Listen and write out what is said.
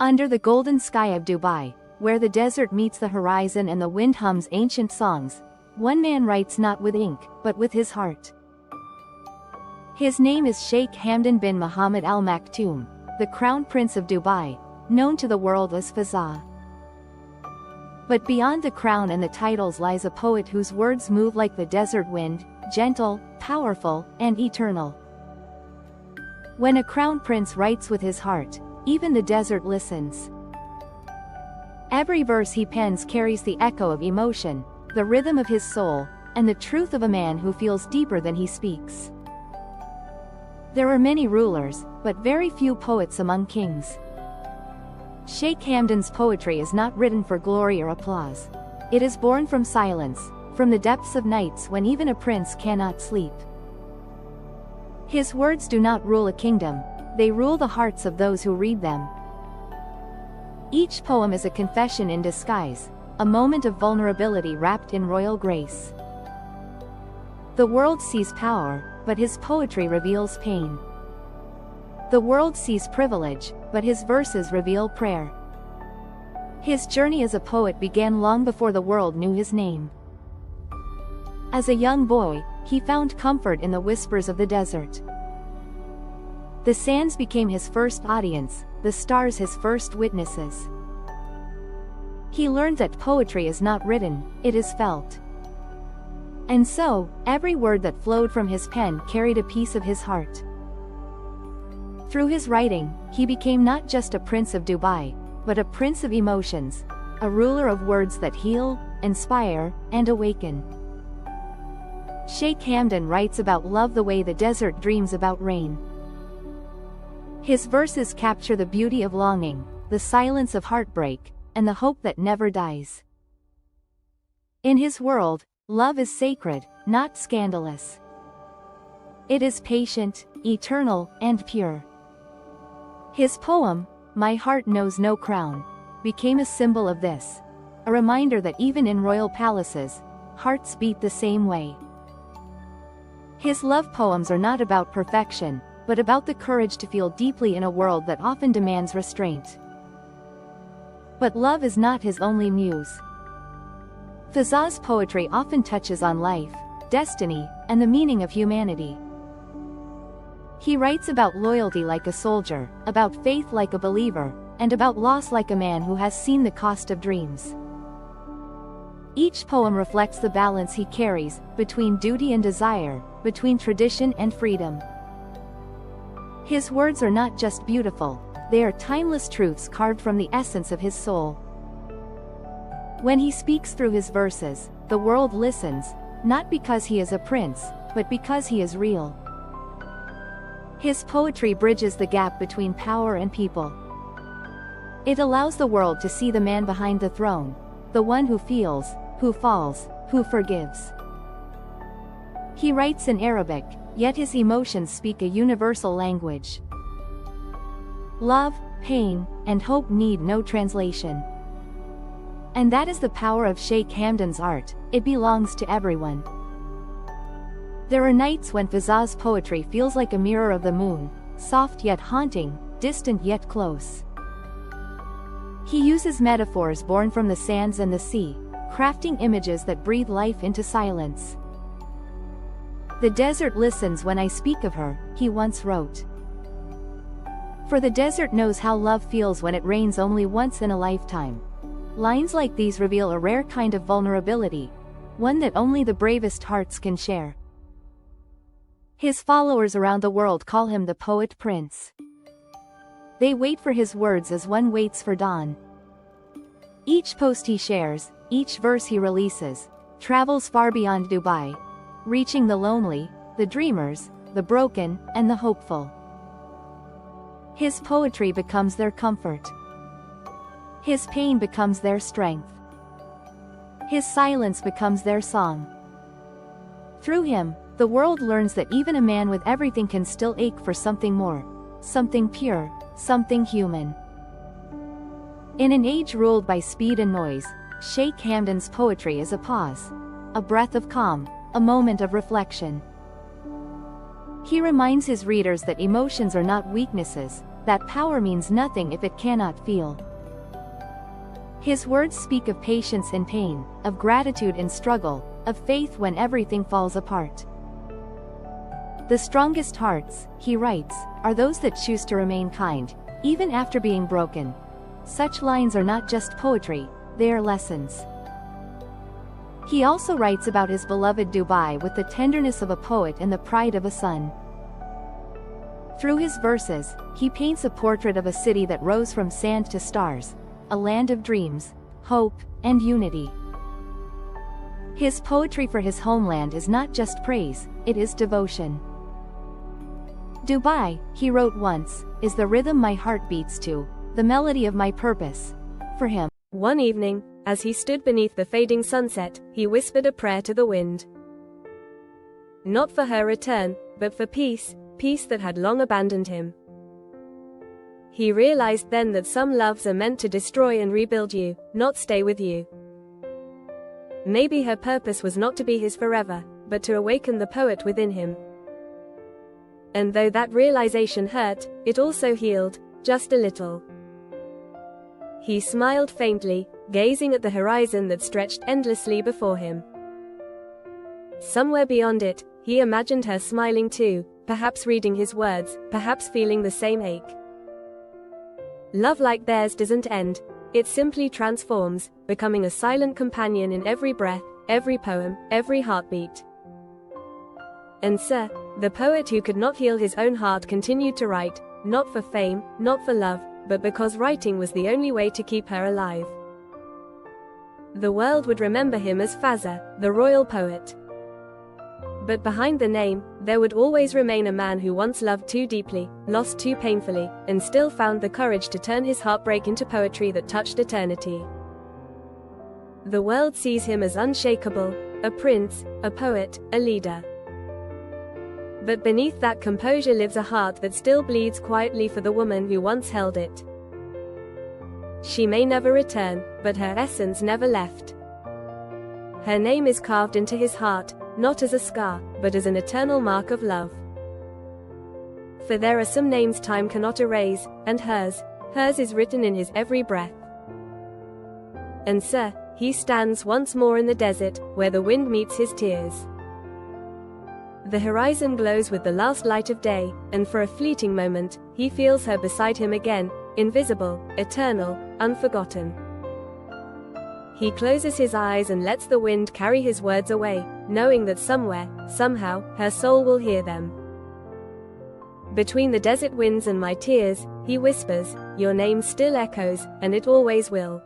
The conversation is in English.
Under the golden sky of Dubai, where the desert meets the horizon and the wind hums ancient songs, one man writes not with ink, but with his heart. His name is Sheikh Hamdan bin Mohammed Al Maktoum, the Crown Prince of Dubai, known to the world as Fazza. But beyond the crown and the titles lies a poet whose words move like the desert wind, gentle, powerful, and eternal. When a crown prince writes with his heart, even the desert listens. Every verse he pens carries the echo of emotion, the rhythm of his soul, and the truth of a man who feels deeper than he speaks. There are many rulers, but very few poets among kings. Sheikh Hamdan's poetry is not written for glory or applause. It is born from silence, from the depths of nights when even a prince cannot sleep. His words do not rule a kingdom, they rule the hearts of those who read them. Each poem is a confession in disguise, a moment of vulnerability wrapped in royal grace. The world sees power, but his poetry reveals pain. The world sees privilege, but his verses reveal prayer. His journey as a poet began long before the world knew his name. As a young boy, he found comfort in the whispers of the desert. The sands became his first audience, the stars his first witnesses. He learned that poetry is not written, it is felt. And so, every word that flowed from his pen carried a piece of his heart. Through his writing, he became not just a prince of Dubai, but a prince of emotions, a ruler of words that heal, inspire, and awaken. Sheikh Hamdan writes about love the way the desert dreams about rain. His verses capture the beauty of longing, the silence of heartbreak, and the hope that never dies. In his world, love is sacred, not scandalous. It is patient, eternal, and pure. His poem, My Heart Knows No Crown, became a symbol of this, a reminder that even in royal palaces, hearts beat the same way. His love poems are not about perfection, but about the courage to feel deeply in a world that often demands restraint. But love is not his only muse. Fazza's poetry often touches on life, destiny, and the meaning of humanity. He writes about loyalty like a soldier, about faith like a believer, and about loss like a man who has seen the cost of dreams. Each poem reflects the balance he carries, between duty and desire, between tradition and freedom. His words are not just beautiful, they are timeless truths carved from the essence of his soul. When he speaks through his verses, the world listens, not because he is a prince, but because he is real. His poetry bridges the gap between power and people. It allows the world to see the man behind the throne, the one who feels, who falls, who forgives. He writes in Arabic, yet his emotions speak a universal language. Love, pain, and hope need no translation. And that is the power of Sheikh Hamdan's art, it belongs to everyone. There are nights when Fazza's poetry feels like a mirror of the moon, soft yet haunting, distant yet close. He uses metaphors born from the sands and the sea, crafting images that breathe life into silence. The desert listens when I speak of her, he once wrote. For the desert knows how love feels when it rains only once in a lifetime. Lines like these reveal a rare kind of vulnerability, one that only the bravest hearts can share. His followers around the world call him the Poet Prince. They wait for his words as one waits for dawn. Each post he shares, each verse he releases, travels far beyond Dubai, reaching the lonely, the dreamers, the broken, and the hopeful. His poetry becomes their comfort. His pain becomes their strength. His silence becomes their song. Through him, the world learns that even a man with everything can still ache for something more, something pure, something human. In an age ruled by speed and noise, Sheikh Hamdan's poetry is a pause, a breath of calm, a moment of reflection. He reminds his readers that emotions are not weaknesses, that power means nothing if it cannot feel. His words speak of patience in pain, of gratitude in struggle, of faith when everything falls apart. The strongest hearts, he writes, are those that choose to remain kind, even after being broken. Such lines are not just poetry, they are lessons. He also writes about his beloved Dubai with the tenderness of a poet and the pride of a son. Through his verses, he paints a portrait of a city that rose from sand to stars, a land of dreams, hope, and unity. His poetry for his homeland is not just praise, it is devotion. Dubai, he wrote once, is the rhythm my heart beats to, the melody of my purpose. For him, one evening, as he stood beneath the fading sunset, he whispered a prayer to the wind. Not for her return, but for peace, peace that had long abandoned him. He realized then that some loves are meant to destroy and rebuild you, not stay with you. Maybe her purpose was not to be his forever, but to awaken the poet within him. And though that realization hurt, it also healed, just a little. He smiled faintly, gazing at the horizon that stretched endlessly before him. Somewhere beyond it, he imagined her smiling too, perhaps reading his words, perhaps feeling the same ache. Love like theirs doesn't end, it simply transforms, becoming a silent companion in every breath, every poem, every heartbeat. And Sir, the poet who could not heal his own heart continued to write, not for fame, not for love, but because writing was the only way to keep her alive. The world would remember him as Fazza, the royal poet. But behind the name, there would always remain a man who once loved too deeply, lost too painfully, and still found the courage to turn his heartbreak into poetry that touched eternity. The world sees him as unshakable, a prince, a poet, a leader. But beneath that composure lives a heart that still bleeds quietly for the woman who once held it. She may never return, but her essence never left. Her name is carved into his heart, not as a scar, but as an eternal mark of love. For there are some names time cannot erase, and hers is written in his every breath. And Sir, he stands once more in the desert, where the wind meets his tears. The horizon glows with the last light of day, and for a fleeting moment, he feels her beside him again, invisible, eternal, unforgotten. He closes his eyes and lets the wind carry his words away, knowing that somewhere, somehow, her soul will hear them. Between the desert winds and my tears, he whispers, your name still echoes, and it always will.